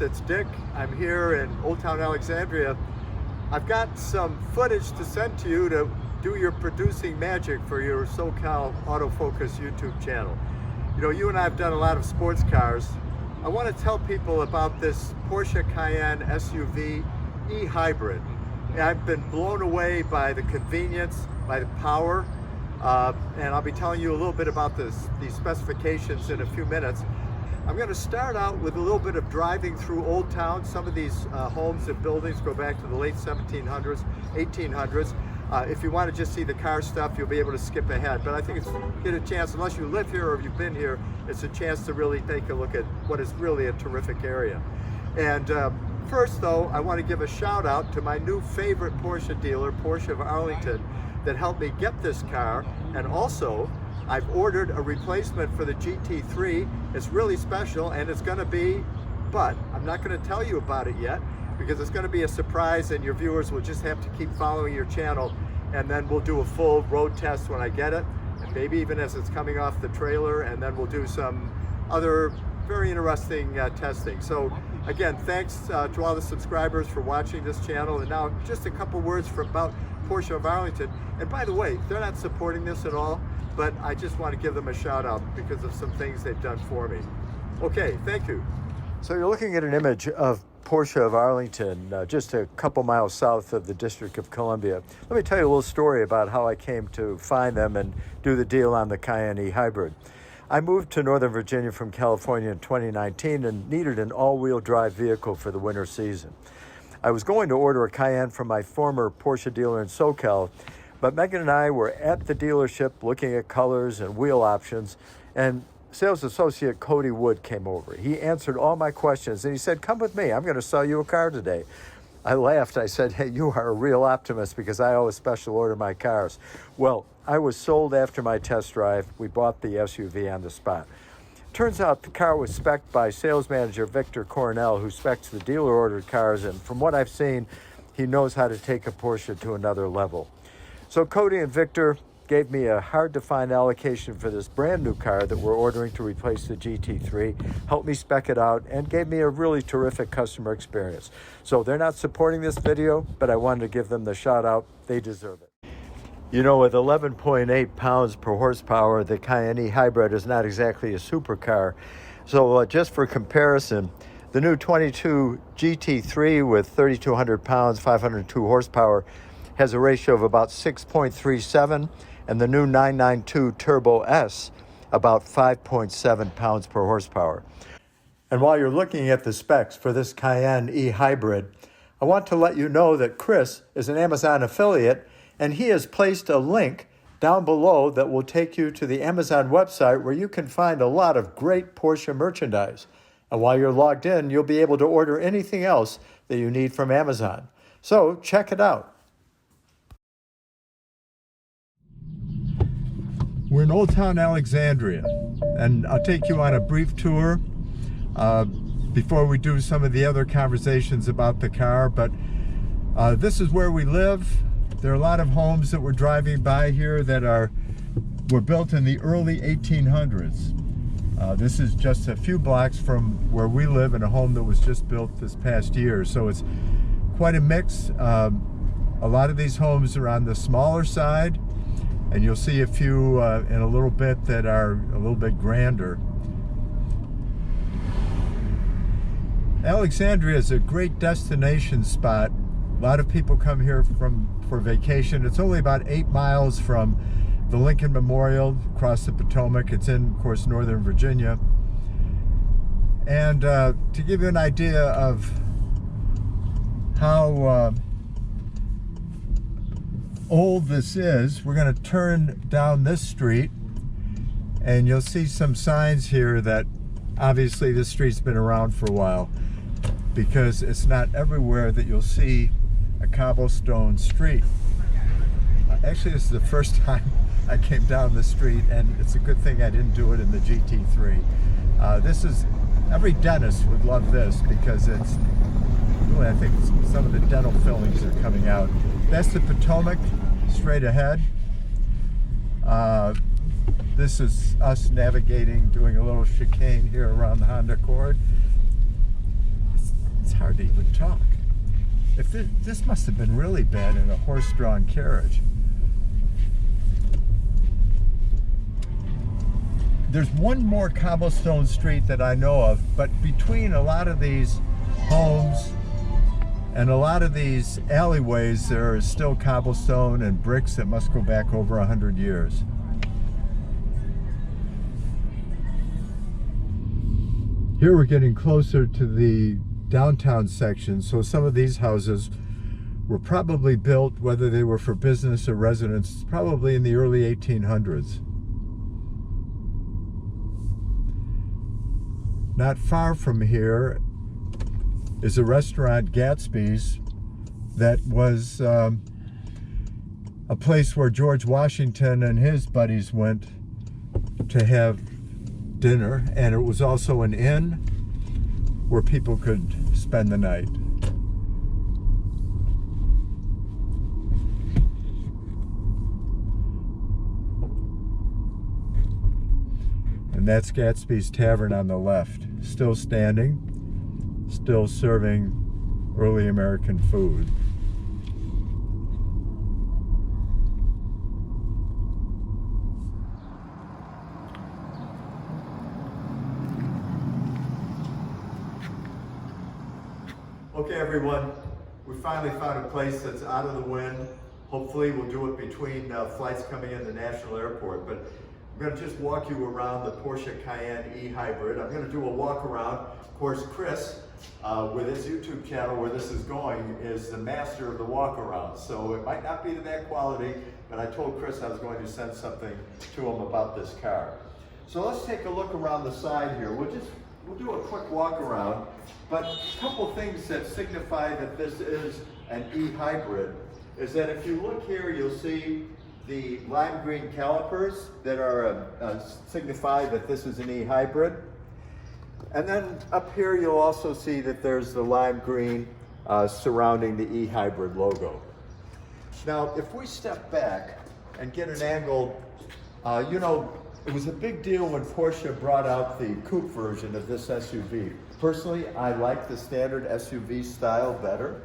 Chris, it's Dick. I'm here in Old Town Alexandria. I've got some footage to send to you to do your producing magic for your SoCal Autofocus YouTube channel. You know, you and I have done a lot of sports cars. I want to tell people about this Porsche Cayenne SUV e-hybrid. I've been blown away by the convenience, by the power, and I'll be telling you a little bit about these specifications in a few minutes. I'm going to start out with a little bit of driving through Old Town. Some of these homes and buildings go back to the late 1700s, 1800s. If you want to just see the car stuff, you'll be able to skip ahead. But I think get a chance, unless you live here or you've been here, it's a chance to really take a look at what is really a terrific area. And first, though, I want to give a shout out to my new favorite Porsche dealer, Porsche of Arlington, that helped me get this car. And also, I've ordered a replacement for the GT3. It's really special, and it's going to be, but I'm not going to tell you about it yet because it's going to be a surprise, and your viewers will just have to keep following your channel, and then we'll do a full road test when I get it, and maybe even as it's coming off the trailer, and then we'll do some other very interesting testing. So again, thanks to all the subscribers for watching this channel. And now just a couple words about Porsche of Arlington. And by the way, they're not supporting this at all, but I just want to give them a shout out because of some things they've done for me. Okay, thank you. So you're looking at an image of Porsche of Arlington, just a couple miles south of the District of Columbia. Let me tell you a little story about how I came to find them and do the deal on the Cayenne e-hybrid. I moved to Northern Virginia from California in 2019 and needed an all-wheel drive vehicle for the winter season. I was going to order a Cayenne from my former Porsche dealer in SoCal, but Megan and I were at the dealership looking at colors and wheel options, and sales associate Cody Wood came over. He answered all my questions, and he said, "Come with me, I'm going to sell you a car today." I laughed. I said, "Hey, you are a real optimist because I always special order my cars." Well, I was sold after my test drive. We bought the SUV on the spot. Turns out the car was spec'd by sales manager Victor Cornell, who specs the dealer-ordered cars, and from what I've seen, he knows how to take a Porsche to another level. So Cody and Victor gave me a hard-to-find allocation for this brand-new car that we're ordering to replace the GT3, helped me spec it out, and gave me a really terrific customer experience. So they're not supporting this video, but I wanted to give them the shout-out. They deserve it. You know, with 11.8 pounds per horsepower, the Cayenne e-hybrid is not exactly a supercar. So just for comparison, the new 22 GT3 with 3,200 pounds, 502 horsepower, has a ratio of about 6.37, and the new 992 Turbo S about 5.7 pounds per horsepower. And while you're looking at the specs for this Cayenne e-hybrid, I want to let you know that Chris is an Amazon affiliate, and he has placed a link down below that will take you to the Amazon website where you can find a lot of great Porsche merchandise. And while you're logged in, you'll be able to order anything else that you need from Amazon. So check it out. We're in Old Town Alexandria, and I'll take you on a brief tour before we do some of the other conversations about the car. But this is where we live. There are a lot of homes that we're driving by here that were built in the early 1800s. This is just a few blocks from where we live in a home that was just built this past year. So it's quite a mix. A lot of these homes are on the smaller side, and you'll see a few in a little bit that are a little bit grander. Alexandria is a great destination spot. A lot of people come here for vacation. It's only about 8 miles from the Lincoln Memorial across the Potomac. It's in, of course, Northern Virginia. And to give you an idea of how old this is, we're going to turn down this street, and you'll see some signs here that obviously this street's been around for a while, because it's not everywhere that you'll see a cobblestone street. Actually, this is the first time I came down the street, and it's a good thing I didn't do it in the GT3. This is, every dentist would love this because it's really, I think some of the dental fillings are coming out. That's the Potomac straight ahead. This is us navigating, doing a little chicane here around the Honda Accord. hard to even talk. If this must have been really bad in a horse-drawn carriage. There's one more cobblestone street that I know of, but between a lot of these homes and a lot of these alleyways, there is still cobblestone and bricks that must go back over 100 years. Here we're getting closer to the downtown section, so some of these houses were probably built, whether they were for business or residence, probably in the early 1800s. Not far from here is a restaurant, Gatsby's, that was a place where George Washington and his buddies went to have dinner, and it was also an inn where people could spend the night. And that's Gatsby's Tavern on the left, still standing, still serving early American food. Okay, everyone, we finally found a place that's out of the wind. Hopefully we'll do it between flights coming into National Airport, but I'm going to just walk you around the Porsche Cayenne e-hybrid. I'm going to do a walk around. Of course, Chris, with his YouTube channel where this is going, is the master of the walk around. So it might not be to that quality, but I told Chris I was going to send something to him about this car. So let's take a look around the side here. We'll do a quick walk around, but a couple things that signify that this is an e-hybrid is that if you look here, you'll see the lime green calipers that are signify that this is an e-hybrid. And then up here, you'll also see that there's the lime green surrounding the e-hybrid logo. Now, if we step back and get an angle, you know, it was a big deal when Porsche brought out the coupe version of this SUV. Personally, I like the standard SUV style better.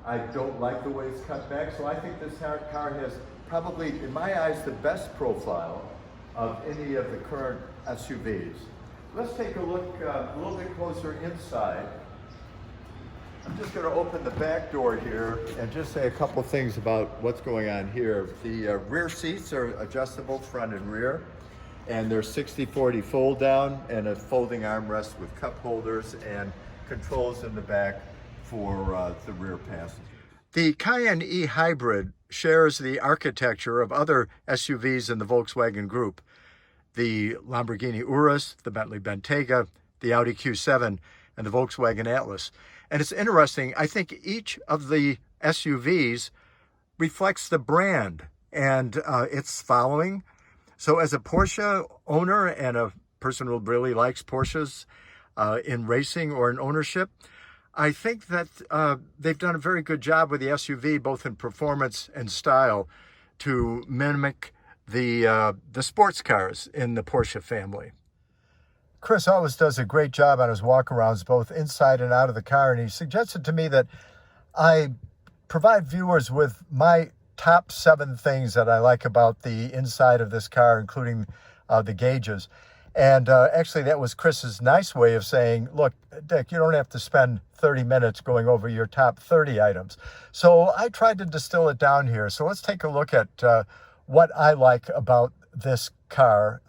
I don't like the way it's cut back, so I think this car has probably, in my eyes, the best profile of any of the current SUVs. Let's take a look a little bit closer inside. I'm just going to open the back door here and just say a couple things about what's going on here. The rear seats are adjustable front and rear, and they're 60/40 fold down and a folding armrest with cup holders and controls in the back for the rear passenger. The Cayenne e-hybrid shares the architecture of other SUVs in the Volkswagen group. The Lamborghini Urus, the Bentley Bentayga, the Audi Q7, and the Volkswagen Atlas. And it's interesting, I think each of the SUVs reflects the brand and its following. So as a Porsche owner and a person who really likes Porsches in racing or in ownership, I think that they've done a very good job with the SUV, both in performance and style, to mimic the sports cars in the Porsche family. Chris always does a great job on his walkarounds, both inside and out of the car, and he suggested to me that I provide viewers with my top 7 things that I like about the inside of this car, including the gauges. And actually, that was Chris's nice way of saying, look, Dick, you don't have to spend 30 minutes going over your top 30 items. So I tried to distill it down here. So let's take a look at what I like about this car,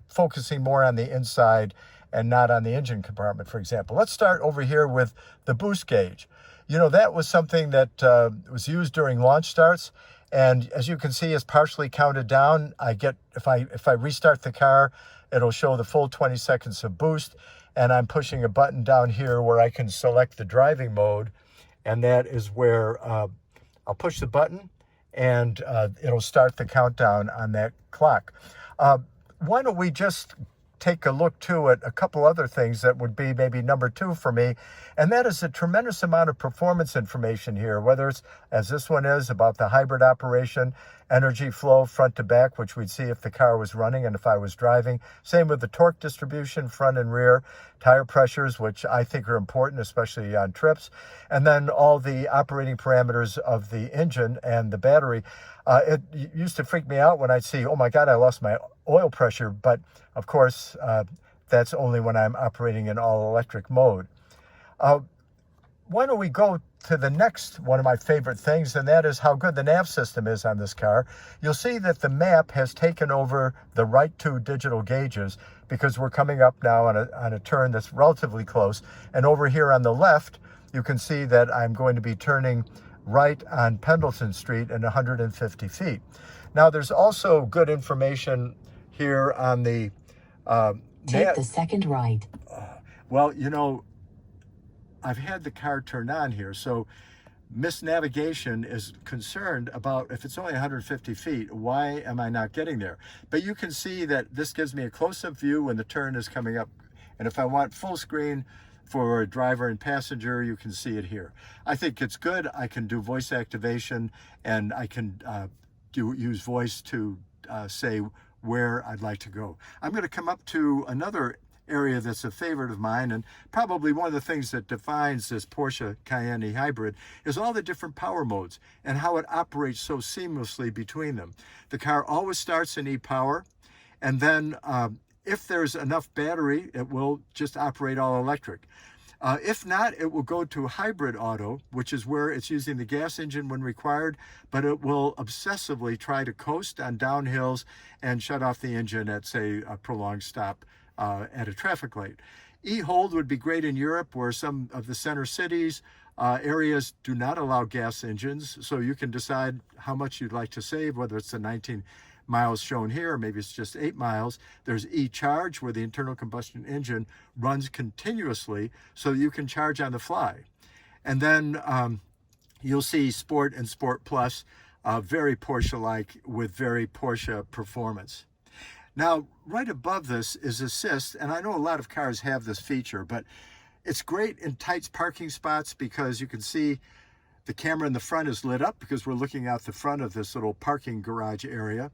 focusing more on the inside and not on the engine compartment, for example. Let's start over here with the boost gauge. You know, that was something that was used during launch starts. And as you can see, it's partially counted down. I get, if I restart the car, it'll show the full 20 seconds of boost. And I'm pushing a button down here where I can select the driving mode. And that is where I'll push the button and it'll start the countdown on that clock. Why don't we just take a look too at a couple other things that would be maybe number 2 for me, and that is a tremendous amount of performance information here, whether it's, as this one is, about the hybrid operation, energy flow front to back, which we'd see if the car was running and if I was driving. Same with the torque distribution, front and rear, tire pressures, which I think are important, especially on trips, and then all the operating parameters of the engine and the battery. It used to freak me out when I'd see, oh my God, I lost my oil pressure, but of course, that's only when I'm operating in all-electric mode. Why don't we go to the next one of my favorite things, and that is how good the nav system is on this car. You'll see that the map has taken over the right 2 digital gauges because we're coming up now on a turn that's relatively close. And over here on the left, you can see that I'm going to be turning right on Pendleton Street in 150 feet. Now, there's also good information here on the... Take the second right. Well, you know, I've had the car turned on here, so misnavigation is concerned about if it's only 150 feet, why am I not getting there? But you can see that this gives me a close-up view when the turn is coming up. And if I want full screen for driver and passenger, you can see it here. I think it's good. I can do voice activation, and I can use voice to say where I'd like to go. I'm going to come up to another area that's a favorite of mine, and probably one of the things that defines this Porsche Cayenne hybrid is all the different power modes and how it operates so seamlessly between them. The car always starts in e-power, and then if there's enough battery, it will just operate all electric. If not, it will go to hybrid auto, which is where it's using the gas engine when required, but it will obsessively try to coast on downhills and shut off the engine at, say, a prolonged stop at a traffic light. E-Hold would be great in Europe, where some of the center cities areas do not allow gas engines, so you can decide how much you'd like to save, whether it's the 19 miles shown here, or maybe it's just 8 miles. There's e-charge, where the internal combustion engine runs continuously so you can charge on the fly. And then you'll see Sport and Sport Plus, very Porsche-like with very Porsche performance. Now, right above this is Assist, and I know a lot of cars have this feature, but it's great in tight parking spots because you can see the camera in the front is lit up because we're looking out the front of this little parking garage area.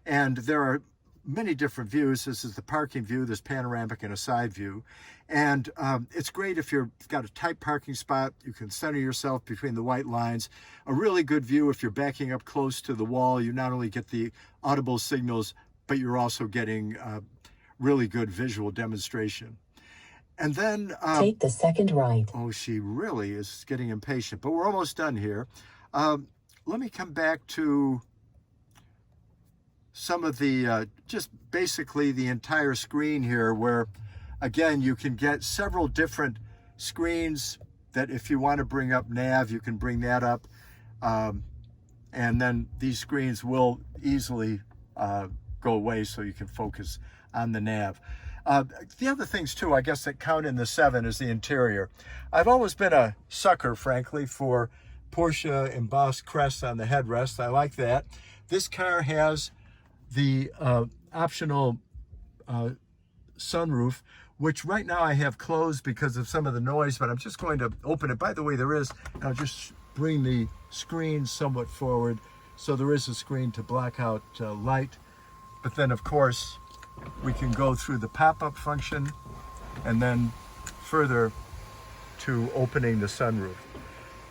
And there are many different views. This is the parking view, there's panoramic and a side view. And it's great if you've got a tight parking spot. You can center yourself between the white lines. A really good view if you're backing up close to the wall. You not only get the audible signals, but you're also getting really good visual demonstration. And then... take the second right. Oh, she really is getting impatient, but we're almost done here. Let me come back to some of the, just basically the entire screen here, where, again, you can get several different screens that if you want to bring up nav, you can bring that up. And then these screens will easily go away so you can focus on the nav. The other things too, I guess, that count in the 7 is the interior. I've always been a sucker, frankly, for Porsche embossed crest on the headrest. I like that. This car has the optional sunroof, which right now I have closed because of some of the noise, but I'm just going to open it. By the way, there is, I'll just bring the screen somewhat forward. So there is a screen to block out light. But then, of course, we can go through the pop-up function and then further to opening the sunroof.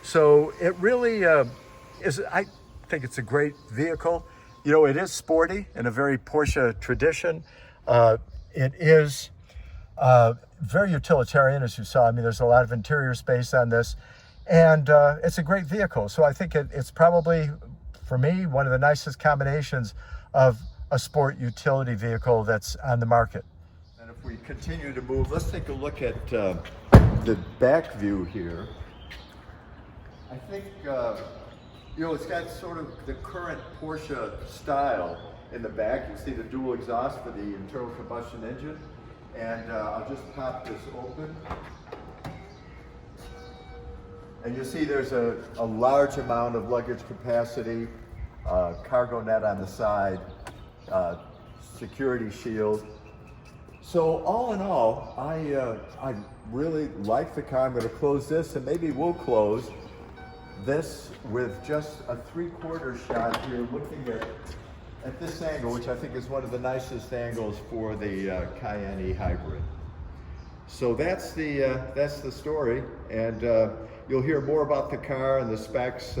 So it really is, I think it's a great vehicle. You know, it is sporty in a very Porsche tradition. It is very utilitarian, as you saw. I mean, there's a lot of interior space on this, and it's a great vehicle. So I think it's probably, for me, one of the nicest combinations of a sport utility vehicle that's on the market. And if we continue to move, let's take a look at the back view here. I think, you know, it's got sort of the current Porsche style in the back. You see the dual exhaust for the internal combustion engine. And I'll just pop this open. And you see there's a large amount of luggage capacity, cargo net on the side, security shield. So all in all, I really like the car. I'm going to close this, and maybe we'll close this with just a 3/4 shot here, looking at this angle, which I think is one of the nicest angles for the Cayenne e-hybrid. So that's the story, and you'll hear more about the car and the specs,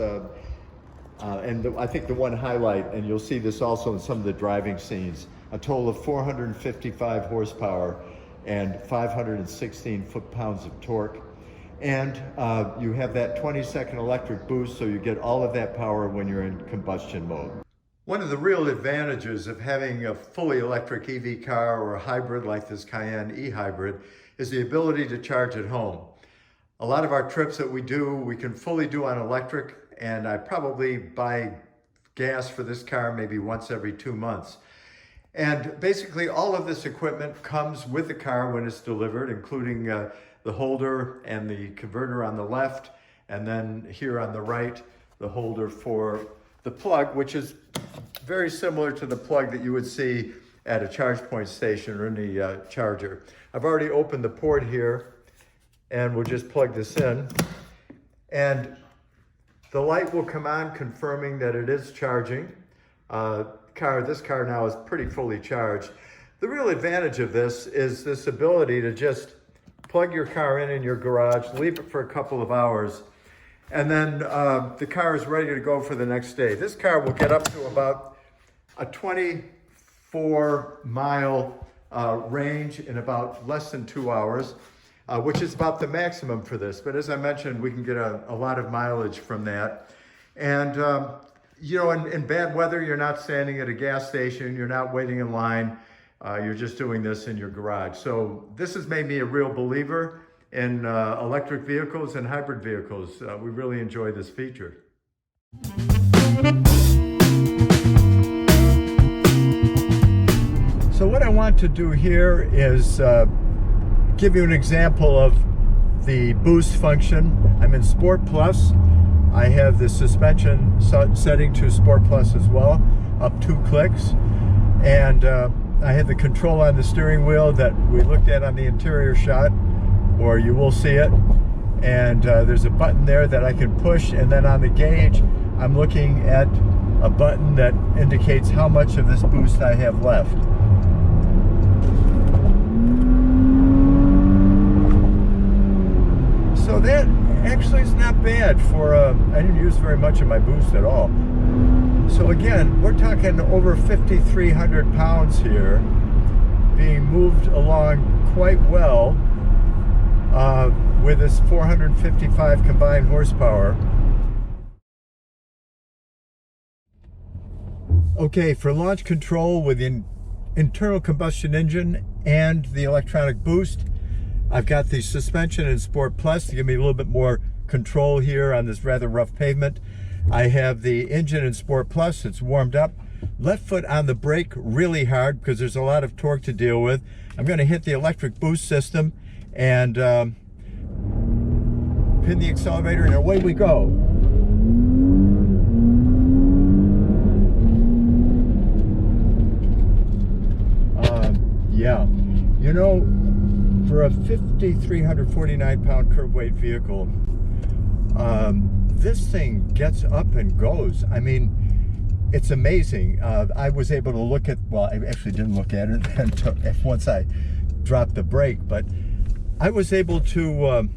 I think the one highlight, and you'll see this also in some of the driving scenes, a total of 455 horsepower and 516 foot-pounds of torque. And you have that 20-second electric boost, so you get all of that power when you're in combustion mode. One of the real advantages of having a fully electric EV car or a hybrid like this Cayenne e-hybrid is the ability to charge at home. A lot of our trips that we do, we can fully do on electric, and I probably buy gas for this car maybe once every 2 months. And basically all of this equipment comes with the car when it's delivered, including the holder and the converter on the left, and then here on the right, the holder for the plug, which is very similar to the plug that you would see at a charge point station or in the charger. I've already opened the port here, and we'll just plug this in. And the light will come on confirming that it is charging. This car now is pretty fully charged. The real advantage of this is this ability to just plug your car in your garage, leave it for a couple of hours, and then the car is ready to go for the next day. This car will get up to about a 24-mile range in about less than 2 hours, which is about the maximum for this. But as I mentioned, we can get a lot of mileage from that. And you know, in bad weather, you're not standing at a gas station, you're not waiting in line, you're just doing this in your garage. So this has made me a real believer in electric vehicles and hybrid vehicles. We really enjoy this feature. So what I want to do here is give you an example of the boost function. I'm in Sport Plus. I have the suspension setting to Sport Plus as well, up 2 clicks. And I have the control on the steering wheel that we looked at on the interior shot, or you will see it. And there's a button there that I can push, and then on the gauge, I'm looking at a button that indicates how much of this boost I have left. So that actually is not bad for, I didn't use very much of my boost at all. So again, we're talking over 5,300 pounds here, being moved along quite well with this 455 combined horsepower. Okay, for launch control with the internal combustion engine and the electronic boost, I've got the suspension in Sport Plus to give me a little bit more control here on this rather rough pavement. I have the engine in Sport Plus, it's warmed up. Left foot on the brake really hard because there's a lot of torque to deal with. I'm going to hit the electric boost system and pin the accelerator, and away we go. Yeah, you know, for a 5,349 pound curb weight vehicle, this thing gets up and goes. I mean, it's amazing. I was able to look at, well, I actually didn't look at it until once I dropped the brake, but I was able to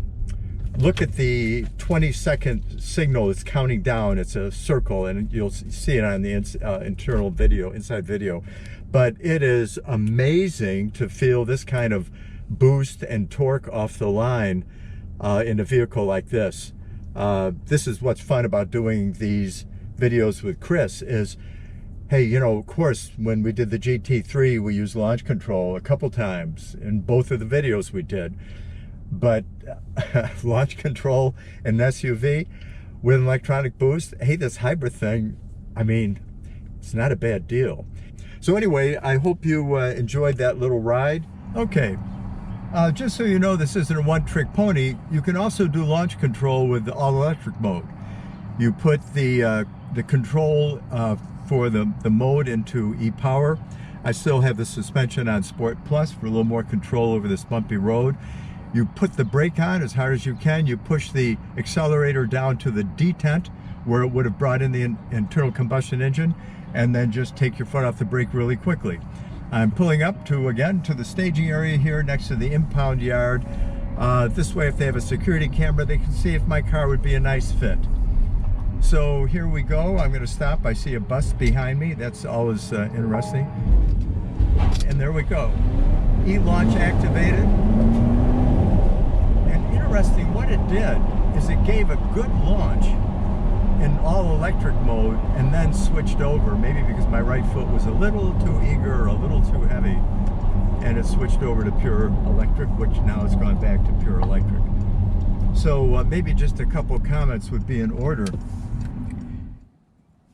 look at the 20-second signal that's counting down. It's a circle, and you'll see it on the internal video, inside video. But it is amazing to feel this kind of boost and torque off the line in a vehicle like this. This is what's fun about doing these videos with Chris is, hey, you know, of course, when we did the GT3, we used launch control a couple times in both of the videos we did. But launch control in an SUV with an electronic boost, hey, this hybrid thing, I mean, it's not a bad deal. So anyway, I hope you enjoyed that little ride. Okay, just so you know, this isn't a one-trick pony. You can also do launch control with the all-electric mode. You put the control for the mode into e-power. I still have the suspension on Sport Plus for a little more control over this bumpy road. You put the brake on as hard as you can. You push the accelerator down to the detent where it would have brought in the internal combustion engine, and then just take your foot off the brake really quickly. I'm pulling up to the staging area here next to the impound yard. This way, if they have a security camera, they can see if my car would be a nice fit. So here we go. I'm going to stop. I see a bus behind me. That's always interesting. And there we go. E-launch activated. And interesting, what it did is it gave a good launch in all electric mode and then switched over, maybe because my right foot was a little too eager or a little too heavy, and it switched over to pure electric, which now has gone back to pure electric. So maybe just a couple comments would be in order.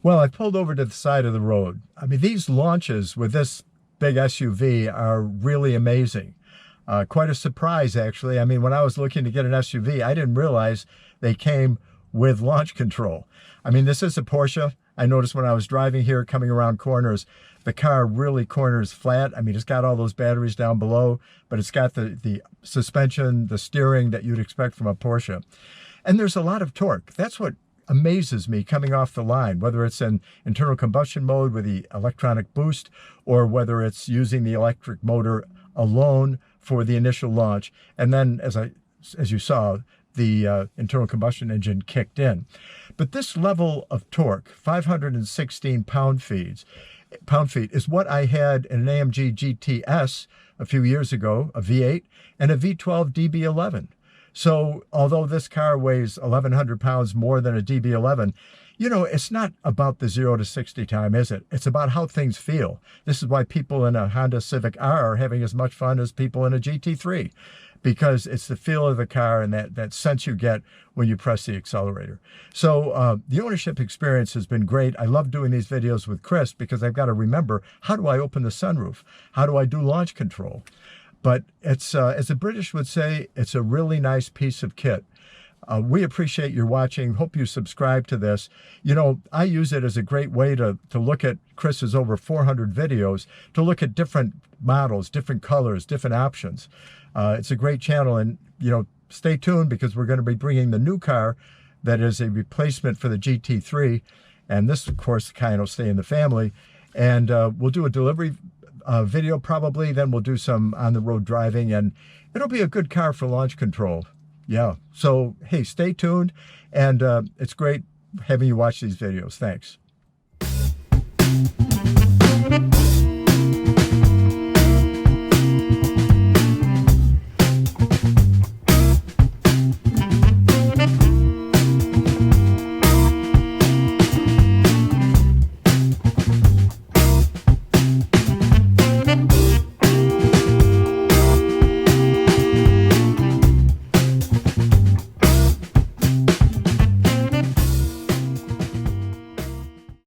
Well, I pulled over to the side of the road. I mean, these launches with this big SUV are really amazing. Quite a surprise, actually. I mean, when I was looking to get an SUV, I didn't realize they came with launch control. I mean, this is a Porsche. I noticed when I was driving here, coming around corners, the car really corners flat. I mean, it's got all those batteries down below, but it's got the suspension, the steering that you'd expect from a Porsche. And there's a lot of torque. That's what amazes me coming off the line, whether it's in internal combustion mode with the electronic boost, or whether it's using the electric motor alone for the initial launch. And then, as you saw, the internal combustion engine kicked in. But this level of torque, 516 pound-feet, is what I had in an AMG GTS a few years ago, a V8, and a V12 DB11. So although this car weighs 1,100 pounds more than a DB11, you know, it's not about the 0 to 60 time, is it? It's about how things feel. This is why people in a Honda Civic R are having as much fun as people in a GT3, because it's the feel of the car and that sense you get when you press the accelerator. So the ownership experience has been great. I love doing these videos with Chris because I've got to remember, how do I open the sunroof? How do I do launch control? But it's, as the British would say, it's a really nice piece of kit. We appreciate your watching. Hope you subscribe to this. You know, I use it as a great way to look at Chris's over 400 videos, to look at different models, different colors, different options. It's a great channel, and, you know, stay tuned because we're going to be bringing the new car that is a replacement for the GT3. And this, of course, the Cayenne will stay in the family. And we'll do a delivery video probably. Then we'll do some on-the-road driving, and it'll be a good car for launch control. Yeah. So, hey, stay tuned. And it's great having you watch these videos. Thanks.